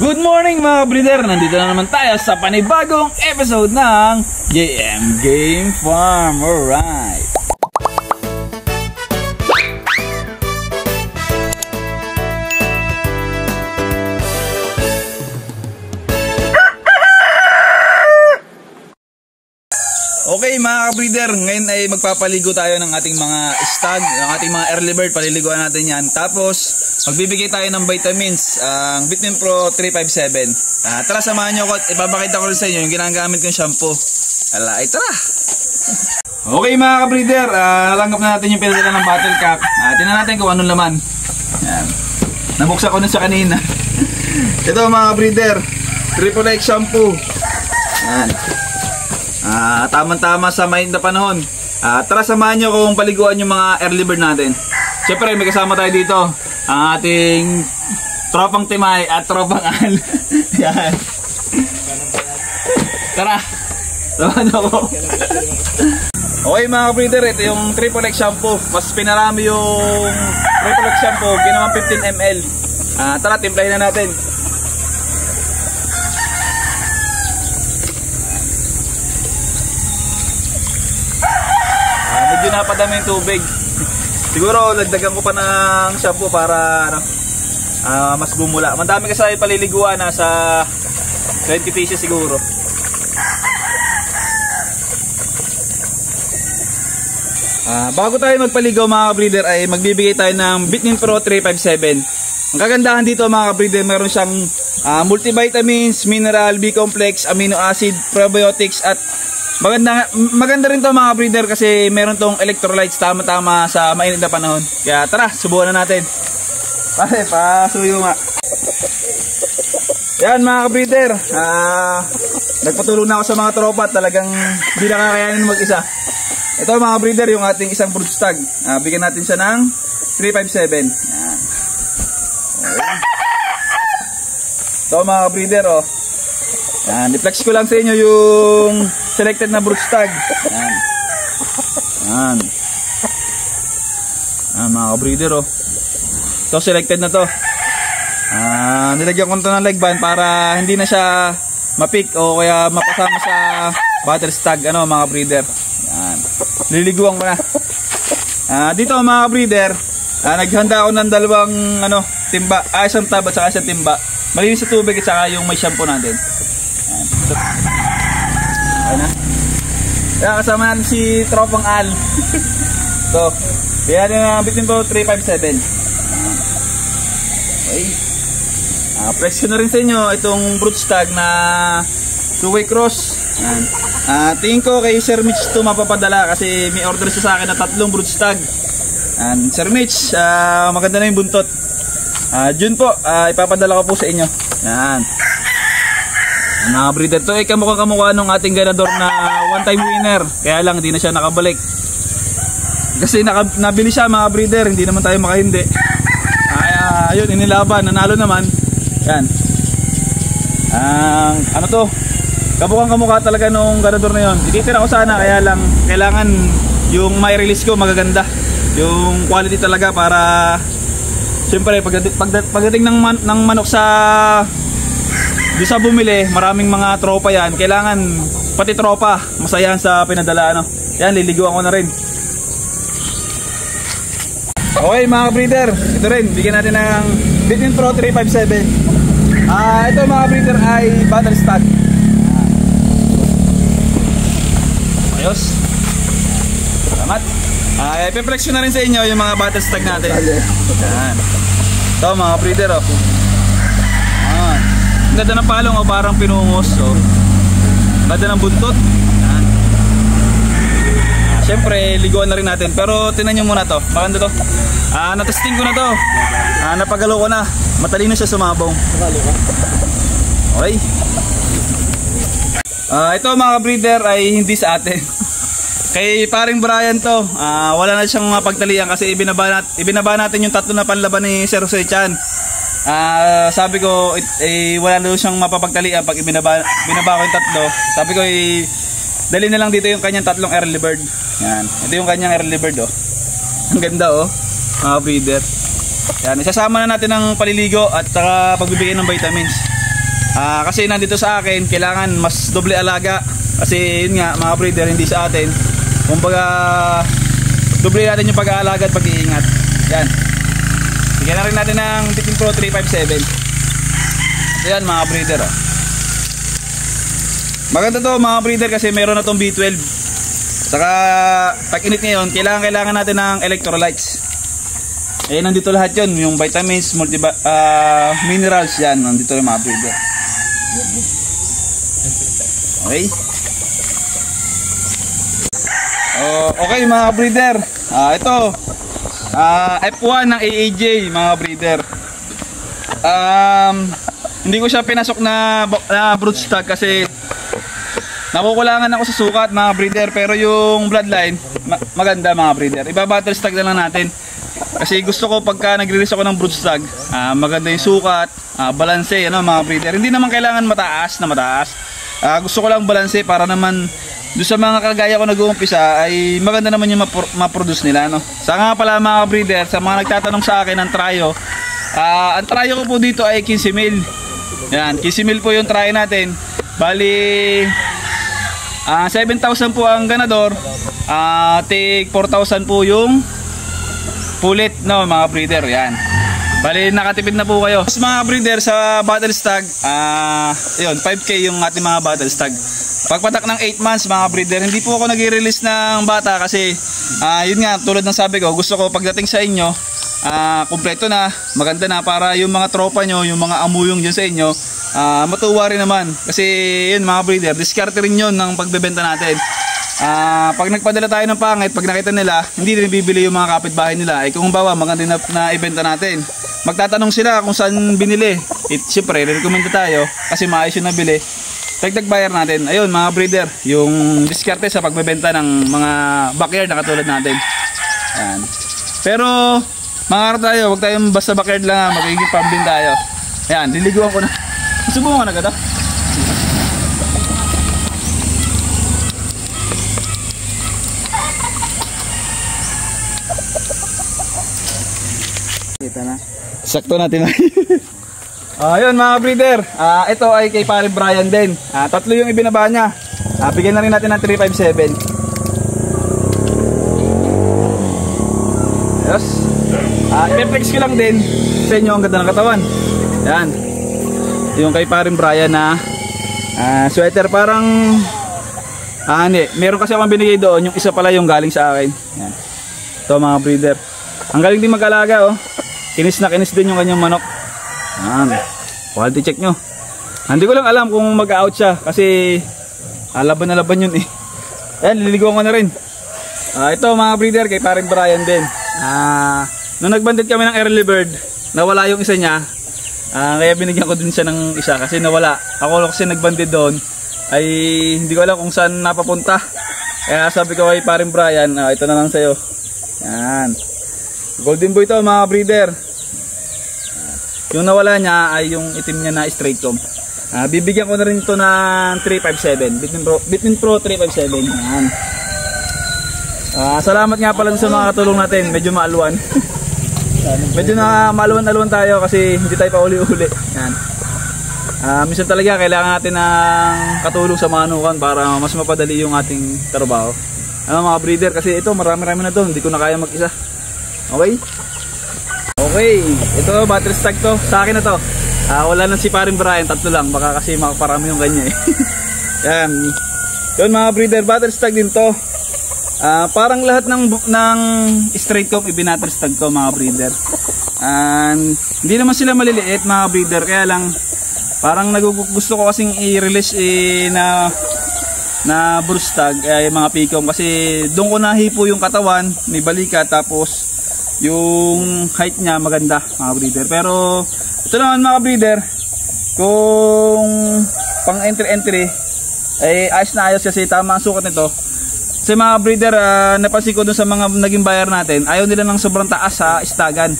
Good morning mga breeder! Nandito na naman tayo sa panibagong episode ng JM Game Farm. Alright! Okay mga breeder, ngayon ay magpapaligo tayo ng ating mga stag, ng ating mga early bird, paliliguan natin yan. Tapos magbibigay tayo ng vitamins, ang Vitamin Pro 357. Tara samahan nyo ko at ipapakita ko rin sa inyo yung ginagamit kong shampoo. Alay, tara! Okay mga breeder, nalanggap na natin yung pinadala ng bottle cap. Tingnan natin kung anong laman. Yan. Nabuksan ko na siya kanina. Ito mga breeder, Triple X shampoo. Yan. Tama-tama sa mainit na panahon. Tara samahan nyo kung paliguan yung mga early bird natin. Siyempre may kasama tayo dito ang ating tropang Timay at tropang Al. Yan. Tara, samahan nyo ko. Okay mga breeder, ito yung Triple X shampoo. Mas pinarami yung Triple X shampoo, ginawang 15 ml. Tara, timplahin na natin. Medyo napadami yung tubig. Siguro lagdagan ko pa ng shampoo para mas bumula. Mandami kasi paliliguan, nasa 20 pieces siguro. Bago tayo magpaligaw mga breeder ay magbibigay tayo ng Vitamin Pro 357. Ang kagandahan dito mga breeder, meron siyang multivitamins, mineral, B-complex, amino acid, probiotics at maganda rin to mga breeder kasi meron tong electrolytes, tama-tama sa mainit na panahon. Kaya tara, subukan na natin. Pare, pasuyo nga. Yan mga breeder, nagpatulong na ako sa mga tropa, talagang hindi na kakayanin mag-isa. Ito mga breeder, yung ating isang brood stag. Bigyan natin siya ng 357. Yan. Okay. Ito mga breeder, oh. Yan, i-flex ko lang sa inyo yung selected na brood stag. Yan. Yan. Yan mga breeder, oh. So selected na to. Nilagyan ko ito ng leg band para hindi na siya mapik o kaya mapasama sa battle stag, ano mga breeder. Yan. Liliguan ko na. Dito mga breeder, naghanda ako ng dalawang timba, isang tab at saka isang timba. Malinis sa tubig at saka yung may shampoo natin. Yan. Okay na. Kaya kasama natin si tropang Al. So, kaya yung Vitamin Pro 357. Okay. Flex ko na rin sa inyo itong brood stag na two-way cross. Yan. Tingin ko kay Sir Mitch ito mapapadala kasi may order siya sa akin na 3 brood stag. Sir Mitch, maganda na yung buntot. June po, ipapadala ko po sa inyo. Yan. Mga breeder, ito ay kamukha nung ating ganador na one-time winner. Kaya lang hindi na siya nakabalik. Kasi nabili siya mga breeder, hindi naman tayo makahindi. Ayun, inilaban, nanalo naman. Yan. Ano to? Kamukha talaga nung ganador na yun. Ititira ko sana, kaya lang kailangan yung may release ko magaganda. Yung quality talaga para siyempre pagdating ng manok sa di sa bumili, maraming mga tropa yan. Kailangan pati tropa masayahan sa pinadala, Yan, liliguan ko na rin. Okay mga breeder, ito rin, bigyan natin ng Vitamin Pro 357. Ito mga breeder ay battle stag. Ayos. Salamat. Ipiplex ko na rin sa inyo yung mga battle stag natin. Yan. Ito mga breeder, oh. Ang ganda ng palong, oh, parang pinungos, oh. Ganda ng buntot. Yan. Siyempre, liguan na rin natin. Pero tinan nyo muna to. Maganda to. Natesting ko na to. Napagalo ko na. Matalino siya sumabong. Okay. Ito mga breeder ay hindi sa atin. Kay paring Brian to. Wala na siyang mapagtalian kasi ibinaba natin yung 3 na panlaban ni Sir Jose Chan. Sabi ko wala na siyang mapapagtalian pag binaba ko yung 3. Sabi ko dali na lang dito yung kanyang 3 early bird. Yan. Ito yung kanyang early bird, oh. Ang ganda, oh. Mga breeder. Yan, isasama na natin ang paliligo at saka pagbibigay ng vitamins. Kasi nandito sa akin, kailangan mas doble alaga. Kasi yun nga mga breeder, hindi sa atin. Kumbaga, doble natin yung pag-aalaga at pag-iingat. Yan. Bigyan na rin natin ng Bitin Pro 357. Yan mga breeder. Oh. Maganda to mga breeder kasi meron na tong B12. Saka pag init ngayon, kailangan natin ng electrolytes. Nandito lahat yun, yung vitamins, minerals, yan, nandito yung mga breeder. Okay. Okay mga breeder, ito F1 ng AAJ mga breeder. Hindi ko siya pinasok na broodstock kasi nakukulangan ako sa sukat mga breeder, pero yung bloodline maganda mga breeder. Iba-battle na lang natin kasi gusto ko pagka nagre-release ako ng broodstock, maganda yung sukat, balanse mga breeder. Hindi naman kailangan mataas. Gusto ko lang balanse para naman doon sa mga kagaya ko nag-uumpisa ay maganda naman yung ma-produce nila, no? Sa nga pala mga breeder, sa mga nagtatanong sa akin ng tryo, ang tryo ko po dito ay 15 mil. Yan, 15 mil po yung tryo natin. Bali 7,000 po ang ganador, tig 4,000 po yung pulit, no mga breeder. Yan. Bali nakatipid na po kayo. Mas mga breeder sa battle stag, yun 5K yung ating mga battle stag. Pagpatak ng 8 months mga breeder, hindi po ako nag-release ng bata kasi yun nga tulad ng sabi ko, gusto ko pagdating sa inyo kumpleto na, maganda na para yung mga tropa nyo, yung mga amuyong dyan sa inyo, matuwa rin naman. Kasi yun mga breeder, diskarte rin yun ng pagbebenta natin. Pag nagpadala tayo ng pangit, pag nakita nila, hindi rin bibili yung mga kapitbahay nila. Kung bawa maganda na ibenta natin, magtatanong sila kung saan binili. Siyempre, re-recommenda tayo kasi maayos yung nabili. Dagdag bayar natin. Ayun mga breeder, yung diskarte sa pagbebenta ng mga backyard na katulad natin. Ayan. Pero mangarap tayo, huwag tayong basta backyard lang, magiging farm din tayo. Ayan, liliguan ko na. Subukan ko na gata. Kita na. Sakto natin. Ayun mga breeder, ito ay kay pare Brian din. Tatlo yung ibinaba niya. Bigyan na rin natin ng 357. Yes. I-flex ko lang din sa inyo ang ganda ng katawan. Yan. Yung kay pare Brian na sweater parang meron kasi akong binigay doon, yung isa pala yung galing sa akin. Yan. Ito mga breeder. Ang galing din mag-alaga, oh. Kinis na kinis din yung kanyang manok. Yan. Quality check nyo. Hindi ko lang alam kung mag-out siya kasi laban na laban yun eh. Ayan, liliguan ko na rin. Ito mga breeder kay paring Brian din. Nung nagbandit kami ng early bird, nawala yung isa niya. Kaya binigyan ko din siya ng isa kasi nawala. Ako kasi nagbandit doon ay hindi ko alam kung saan napapunta. Kaya sabi ko kay paring Brian, ito na lang sa'yo. Yan. Golden boy to mga breeder. Yung nawala niya ay yung itim niya na straight comb. Bibigyan ko na rin ito ng 357. Bitin Pro 357. Yan. Salamat nga pala sa mga katulong natin. Medyo maaluan. Medyo na maaluan-aluan tayo kasi hindi tayo pa uli-uli. Yan. Minsan talaga kailangan natin ng katulong sa manukan para mas mapadali yung ating trabaho. Mga breeder kasi ito marami-rami na to. Hindi ko na kaya mag-isa. Okay? Okay, ito battery stack to. Sa akin na to. Wala nang si paring Brian, tatlo lang. Baka kasi makaparami yung kanya eh. Yan. Yun mga breeder, battery stack din to. Parang lahat ng straight comb ibinatter stack ko mga breeder. Hindi naman sila maliliit mga breeder. Kaya lang parang gusto ko kasing i-release na broodstock ay mga picom. Kasi doon ko nahipo yung katawan, may balika, tapos yung height niya maganda mga breeder. Pero ito naman mga breeder, kung pang entry ay ayos na ayos kasi tama ang sukat nito. Kasi mga breeder, napansin ko dun sa mga naging buyer natin, ayaw nila ng sobrang taas sa istagan.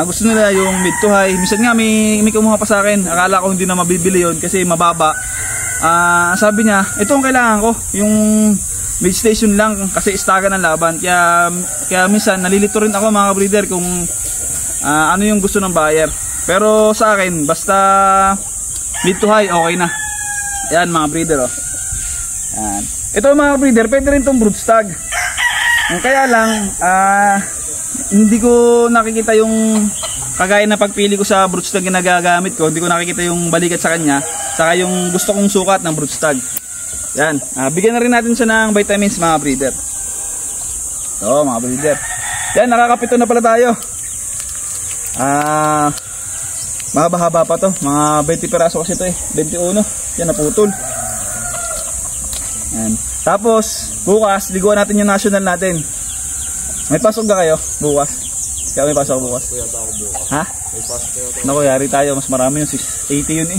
Gusto nila yung mid to high. Minsan nga may kumuha pa sa akin, akala ko hindi na mabibili yun kasi mababa. Sabi niya, ito ang kailangan ko, yung mid station lang kasi istagan ng laban. Kaya minsan nalilito rin ako mga breeder kung ano yung gusto ng buyer. Pero sa akin basta mid to high, okay na. Yan mga breeder oh. Yan. Ito mga breeder, pwede rin itong broodstag. Kaya lang, hindi ko nakikita yung kagaya na pagpili ko sa broodstag na nagagamit ko, hindi ko nakikita yung balikat sa kanya, saka yung gusto kong sukat ng broodstag. Yan, bigyan na rin natin siya ng vitamins mga breeder. So mga breeder, yan, nakakapito na pala tayo. Mahaba-haba pa to, mga 20 peraso kasi ito 21, yan naputol. Yan. Tapos bukas liguan natin yung national natin. May pasok na kayo bukas? Kaya may pasok bukas? Kuya ako bukas. Ha? May pasok kayo. Naku, yari tayo, mas marami yun, 680 yun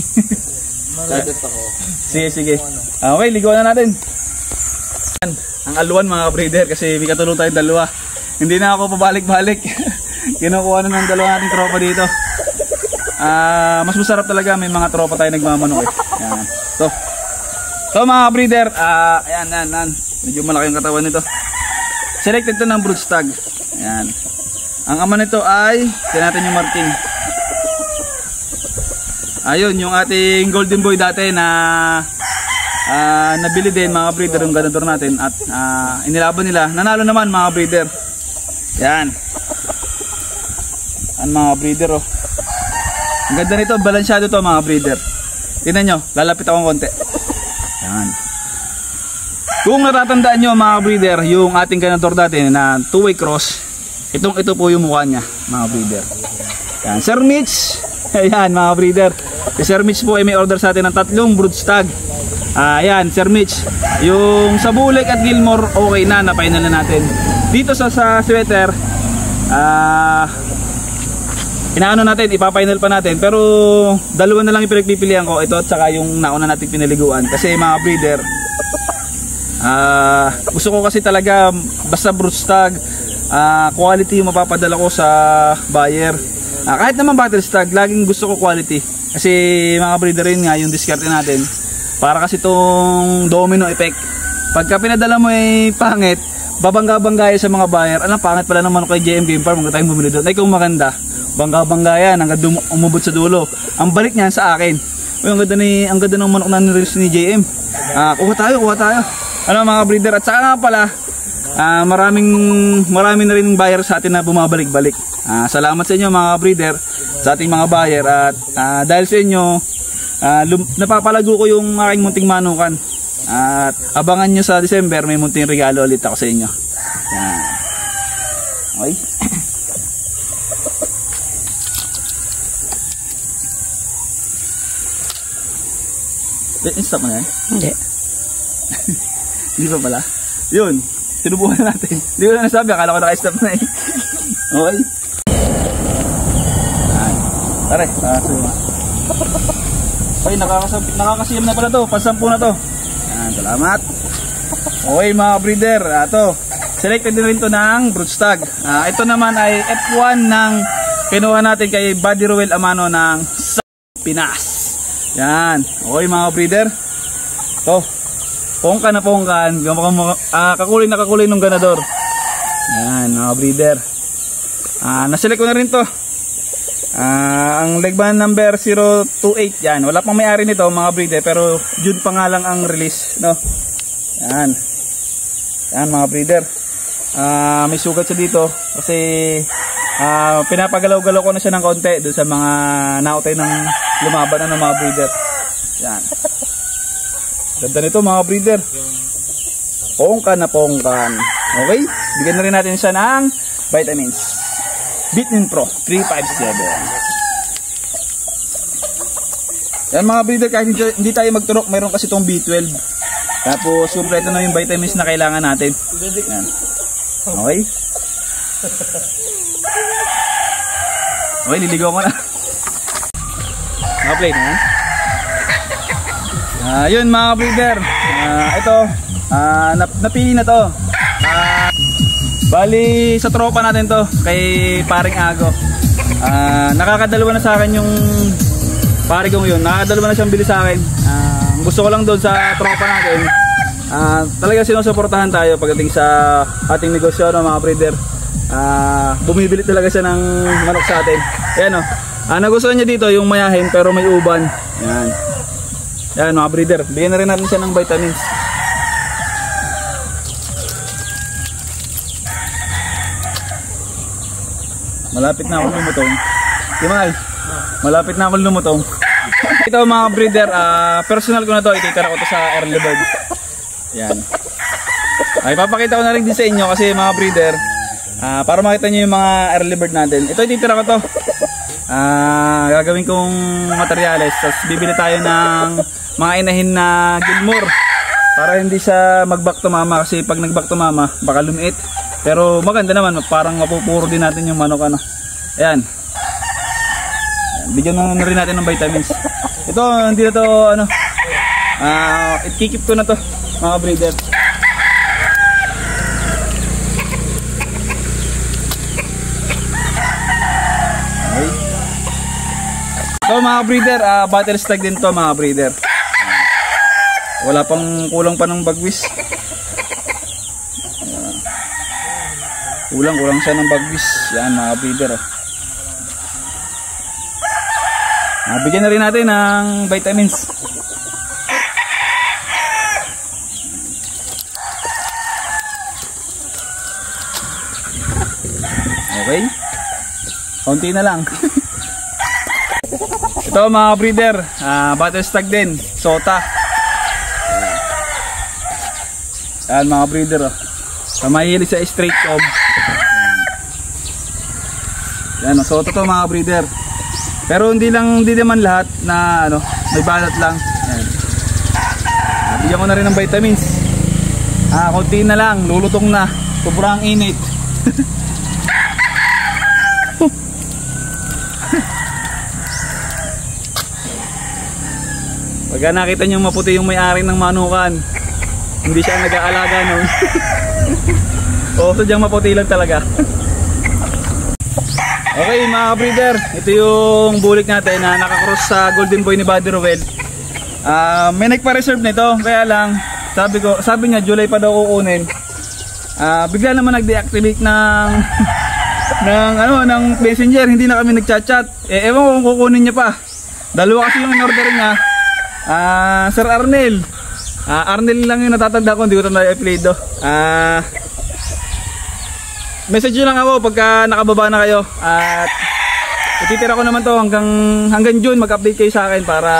Malagat ako. Sige. Okay, liguan na natin. Yan, ang aluan mga breeder, kasi may katulong tayong dalawa. Hindi na ako pabalik-balik. Kinukuha na ng dalawa nating tropa dito. Mas masarap talaga, may mga tropa tayo nagmamanok Yan. So mga breeder, ayan, medyo malaki yung katawan nito. Selected to ng broodstag. Ayan. Ang ama nito ay, tignan natin yung marking. Ayun, yung ating golden boy dati na nabili din mga breeder, yung ganador natin. At inilaban nila, nanalo naman mga breeder. Yan. Ang mga breeder oh. Ang ganda nito, balansyado to mga breeder. Tingnan nyo, lalapit akong konti. Yan. Kung natatandaan nyo mga breeder, yung ating ganador dati na two-way cross, ito po yung mukha niya mga breeder. Yan, Sir Mitch. Ayan mga breeder, si Sir Mitch po ay may order sa atin ng 3 broodstag. Ayan, Sir Mitch, yung sa Bulik at Gilmore okay na, na-final na natin. Dito sa sweater, inaano natin, ipa-final pa natin. Pero dalawa na lang yung pinagpipilian ko, ito at saka yung nauna natin pinaliguan. Kasi mga breeder, gusto ko kasi talaga basta broodstag, quality yung mapapadala ko sa buyer. Kahit naman battle stag, laging gusto ko quality. Kasi mga breeder rin nga yung diskarte natin. Para kasi itong domino effect. Pagka pinadala mo ay pangit, babangga-banggaya sa mga buyer. Alam, pangit pala naman kay JM Game Farm, huwag tayong bumili doon. Ay kung maganda, bangga-banggaya hanggang umubot sa dulo. Ang balik niyan sa akin, ang ganda ng manok na nirelease ni JM. Kuha tayo. Ano mga breeder, at saka nga pala, marami na rin buyer sa atin na bumabalik-balik. Salamat sa inyo mga breeder, sa ating mga buyer, at dahil sa inyo napapalago ko yung aking munting manukan. At abangan nyo sa December, may munting regalo ulit ako sa inyo. Yan. Okay. Stop mo na yan? Hindi. Hindi pa pala? Yun, sinubukan natin. Hindi ko na nasabi, akala ko naka-stop na Okay. Tara, okay, nakakasiyam na pala to, pansampu na to. Yan, salamat. Okay mga breeder, selected din rin to ng broodstag. Ito naman ay F1 ng kinuha natin kay Buddy Ruel Amano ng Pinas. Yan, okay mga breeder. Pongkan na pongkan, kakulay na kakulay ng ganador. Yan mga breeder. Naselect ko na rin to. Ang legband number 028, yan. Wala pang may-ari nito mga breeder, pero June pa nga lang ang release, no? Yan mga breeder. May sugat siya dito kasi pinapagalaw-galaw ko na siya ng konti doon sa mga nautay ng lumaban na ng mga breeder. Yan. Ganda nito mga breeder. Pongkan na pongkan. Okay? Bigyan na rin natin siya ng vitamins. Bitnin Pro 357. Yan mga breeder, kahit hindi tayo magturok, mayroon kasi itong B12. Tapos kumpleto na yung vitamins na kailangan natin. Yan. Okay? Okay, liligaw ko na. Mga play na yan. Yun mga breeder, ito napili na to. Bali sa tropa natin to, kay paring Ago. Nakakadalawa na sa akin yung pare kong yun, nakakadalawa na siyang bili sa akin. Gusto ko lang doon sa tropa natin, talaga sinusuportahan tayo pagdating sa ating negosyo, no, mga breeder. Bumibili talaga siya ng manok sa atin. Ayan o, nagustuhan niya dito yung mayahin pero may uban. Yan. Yan mga breeder. Bigyan na rin natin siya ng vitamins. Malapit na akong lumutong. Timal, malapit na akong lumutong. Ito mga breeder, personal ko na to. Ititira ko to sa early bird. Yan. Ay, papakita ko na rin din sa inyo kasi mga breeder, para makita nyo yung mga early bird natin. Ito ititira ko to. Gagawin kong materyales. Tapos bibili tayo ng mga inahin na Gilmore para hindi siya mag back to mama, kasi pag nag back to mama baka lumiit. Pero maganda naman, parang mapupuro din natin yung manok ano. Ayan. Bigyan na rin natin ng vitamins. Ito hindi na to ano, ikikip ko na to mga breeder. Okay. So mga breeder, battle stag din to mga breeder. Wala pang kulang pa ng bagwis. Kulang siya ng bagwis. Yan mga breeder. Bigyan na rin natin ng vitamins. Okay. Konti na lang. Ito mga breeder, battle stag din, Sota. Yan mga breeder, mahilig sa straight cob. Yan, Sota to mga breeder. Pero hindi naman lahat na ano, may balat lang. Yan. Bigyan ko na rin ng vitamins. Konti na lang, lulutong na. Sobrang init. Pagka nakita nyo maputi yung may-ari ng manukan, hindi siya nag-aalaga nun. O, sadyang maputi lang talaga. Okay mga breeder, ito yung bulik natin na nakakross sa Golden Boy ni Buddy Rowell. May nagpa-reserve nito, kaya lang sabi niya July pa daw kukunin. Bigla naman nag-deactivate ng ng messenger, hindi na kami nagchat-chat. Ewan ko kung kukunin niya pa. Dalawa kasi yung in-order niya. Sir Arnel. Arnel lang yung natatanda ko, hindi ko ito na-upload do. Message nyo lang ako pagka nakababa na kayo. At ititira ko naman to hanggang June, mag-update kayo sa akin para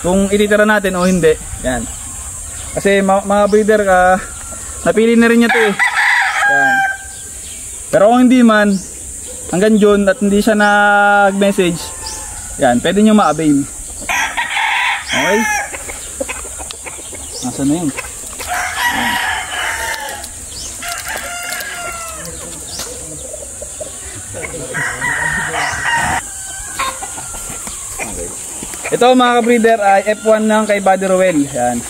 kung ititira natin o hindi. Yan. Kasi mga breeder, napili na rin niya to eh. Yan. Pero kung hindi man, hanggang June at hindi siya nag-message, yan, pwede nyo ma-avail. Okay? Nasaan na yun? Ito mga breeder ay F1 ng kay Buddy Rowell. Yan.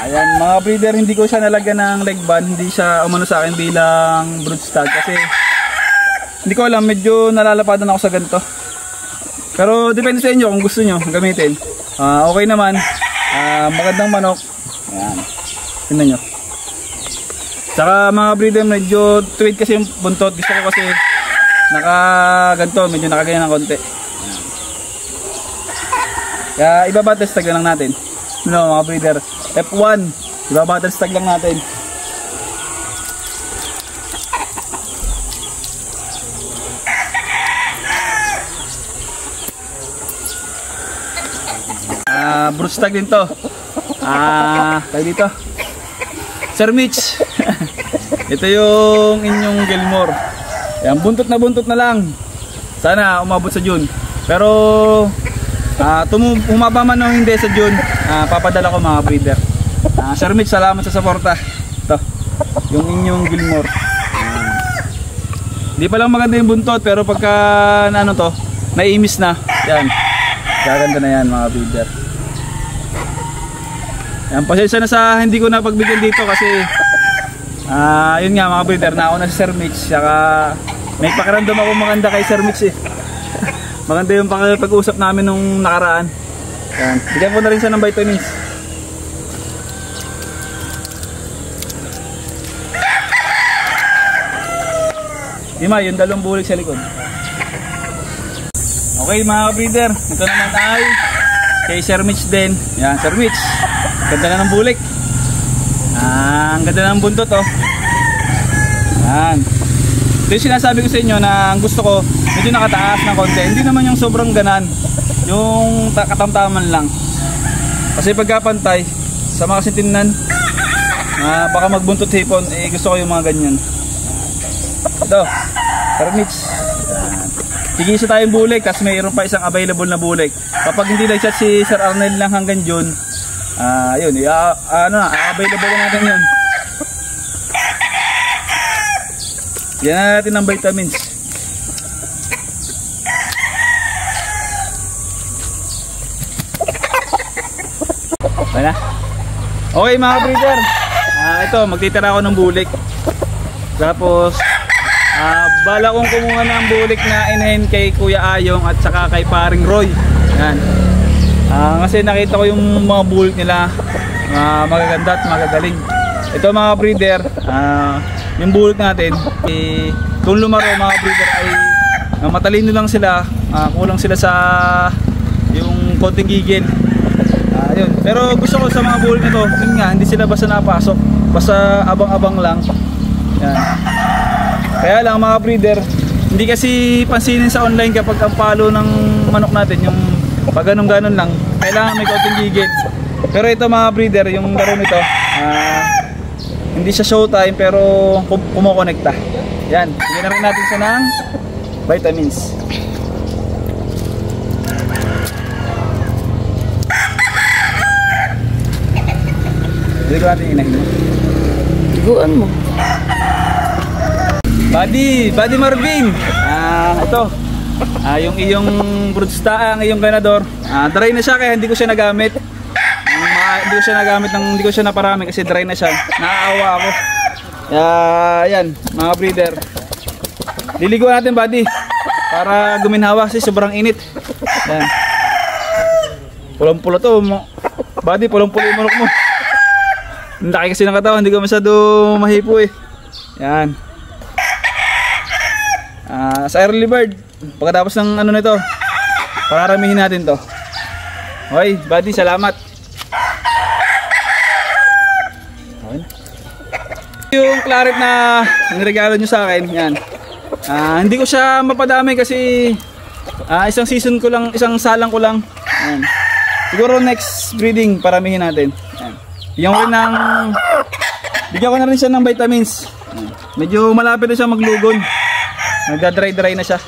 Ayan mga breeder, hindi ko siya nalagyan ng leg band, hindi siya umano sa akin bilang broodstag kasi hindi ko alam, medyo nalalapadan ako sa ganito. Pero depende sa inyo kung gusto nyo gamitin. Okay naman. Magandang manok. Ayan. Tingnan nyo. Saka mga breeder, medyo tweed kasi yung buntot. Gusto ko kasi nakaganto, medyo nakaganyan ng konti. Kaya ibabattle stag lang natin. Mga breeder, F1, ibabattle stag lang natin. Broodstag din to. Tayo dito, Sir Mitch. Ito yung inyong Gilmore. Yan, buntot na lang. Sana umabot sa June. Pero umaba man o hindi sa June, papadala ko mga breeder. Sir Mitch, salamat sa suporta. Ito, yung inyong Gilmore. Hindi pa lang maganda yung buntot, pero pagka naiimis na, yan, gaganda na yan mga breeder. Yan, pasensya na sa hindi ko napagbigyan dito kasi yun nga mga breeder, nauna si Sir Mitch. Saka may pakiramdam ako maganda kay Sir Mitch eh. Maganda yung pag-usap namin nung nakaraan. Yan, bigyan ko na rin siya ng vitamins. Dima, yung dalawang bulik sa likod. Okay mga breeder, ito naman ay kay Sir Mitch din. Yan, Sir Mitch. Ganda na ng bulik. Ang ganda ng buntot oh. Yan. Ito yung sinasabi ko sa inyo na ang gusto ko medyo nakataas ng konti. Hindi naman yung sobrang ganan. Yung katamtaman lang. Kasi pagkapantay sa mga kasintinan, baka magbuntot hipon, gusto ko yung mga ganyan. Ito, Sir Mitch. Tigisa tayong bulik, kasi mayroon pa isang available na bulik. Kapag hindi nag-chat si Sir Arnel lang hanggang June, yun, available na natin yun. Yan na natin ng vitamins. Wala. Okay mga breeder, ito magtitira ako ng bulik. Tapos bala kong kumuha ng bulik na inahin kay Kuya Ayong at saka kay Paring Roy. Yan. Kasi nakita ko yung mga bulik nila magaganda at magagaling. Ito mga breeder, yung bulik natin kung lumaro mga breeder ay matalino lang sila, kulang sila sa yung konting gigil. Yun. Pero gusto ko sa mga bulik nito, yun nga, hindi sila basta napasok, basta abang-abang lang. Yan. Kaya lang mga breeder, hindi kasi pansinin sa online kapag ang palo ng manok natin, yung pag ganun-ganon lang, kailangan may konting gigil. Pero ito mga breeder, yung laro nito, hindi siya showtime pero kumukonekta. Yan, bigyan na rin natin siya ng vitamins. Hindi ko natin inahin mo. Tiguan mo. Buddy Marvin. Ito. Yung iyong broodstock, ang iyong ganador. Dry na siya kaya hindi ko siya nagamit. Hindi ko siya naparami kasi dry na siya. Naaawa ako. Yan, mga breeder. Liliguan natin buddy para guminhawa kasi sobrang init. Yan. Pulang-pula to. Buddy, pulang-pula yung manok mo. Ang laki kasi ng katawan, hindi ko masyado mahipo eh. Yan. Sa early bird, pagkatapos ng ano nito, pararamihin natin to. Okay, buddy, salamat. Okay. Yung claret na niregalo nyo sa akin, yan. Hindi ko siya mapadami kasi isang season ko lang, isang salang ko lang. Yan. Siguro next breeding, paramihin natin. Yan. Bigyan ko na rin siya ng vitamins. Medyo malapit na siya maglugon. Nagda-dry na siya.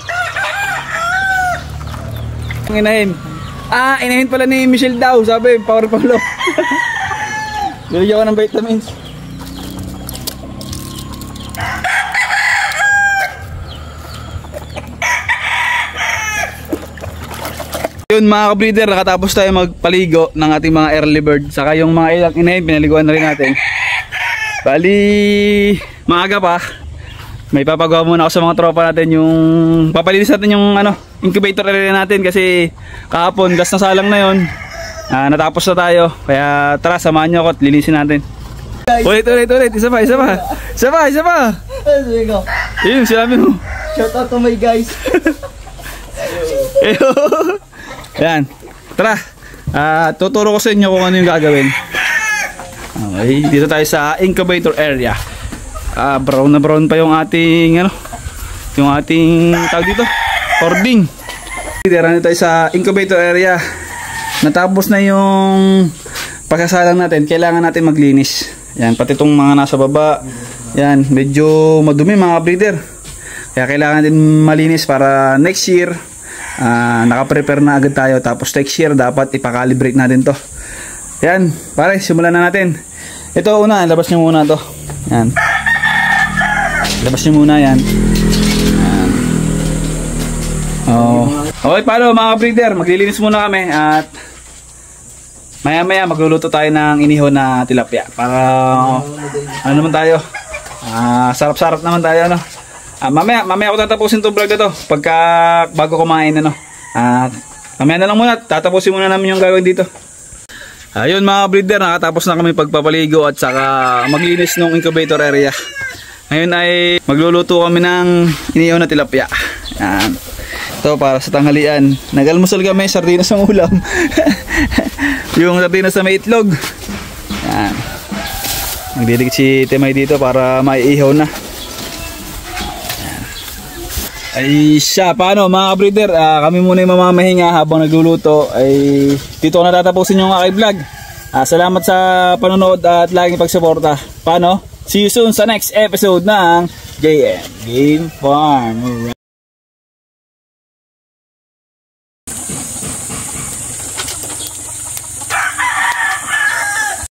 Inahin. Inahin pala ni Michelle daw. Sabi, power palo. Bigyan ko ng vitamins. Yun mga ka-breeder, nakatapos tayo magpaligo ng ating mga early bird. Saka yung mga ilang inahin, pinaliguan na rin natin. Bali, maaga pa. May papagawa muna ako sa mga tropa natin yung papalinis natin yung incubator area natin kasi kahapon gas na salang na yun. Natapos na tayo. Kaya tara, samahan nyo ako at linisin natin. Ulit. Isa pa. Yun, sinabi mo. Shout out to my guys. Yan. Tara. Tuturo ko sa inyo kung ano yung gagawin. Okay, dito tayo sa incubator area. Brown na brown pa yung ating yung ating tawag dito, hoarding. Dito tayo sa incubator area. Natapos na yung pagkasalang natin. Kailangan natin maglinis. Yan, pati itong mga nasa baba. Yan, medyo madumi mga breeder. Kaya kailangan din malinis para next year naka-prepare na agad tayo. Tapos next year dapat ipakalibrate natin to. Yan, pare, simulan na natin. Ito una, labas nyo muna to. Yan. Labas nyo muna yan. Yan. Okay, paano mga breeder, maglilinis muna kami at maya maya magluluto tayo ng inihaw na tilapia para ano naman tayo, sarap-sarap naman tayo mamaya ako tatapusin itong vlog na to pagka bago kumain mamaya na lang muna, tatapusin muna namin yung gagawin dito. Ayun mga breeder, nakatapos na kami pagpapaligo at saka maglinis ng incubator area. Ngayon ay magluluto kami ng inihaw na tilapia. Yan. Ito para sa tanghalian. Nag-almusal kami, sardinas ang ulam. Yung sardinas na may itlog. Yan. Magdilig si Timay dito para maiihaw na. Yan. Ay siya, paano mga breeder? Kami muna yung mamamahinga habang nagluluto. Ay dito ko na tatapusin yung aking vlog. Salamat sa panonood at laging pagsuporta. Paano? See you soon sa next episode ng JM Game Farm.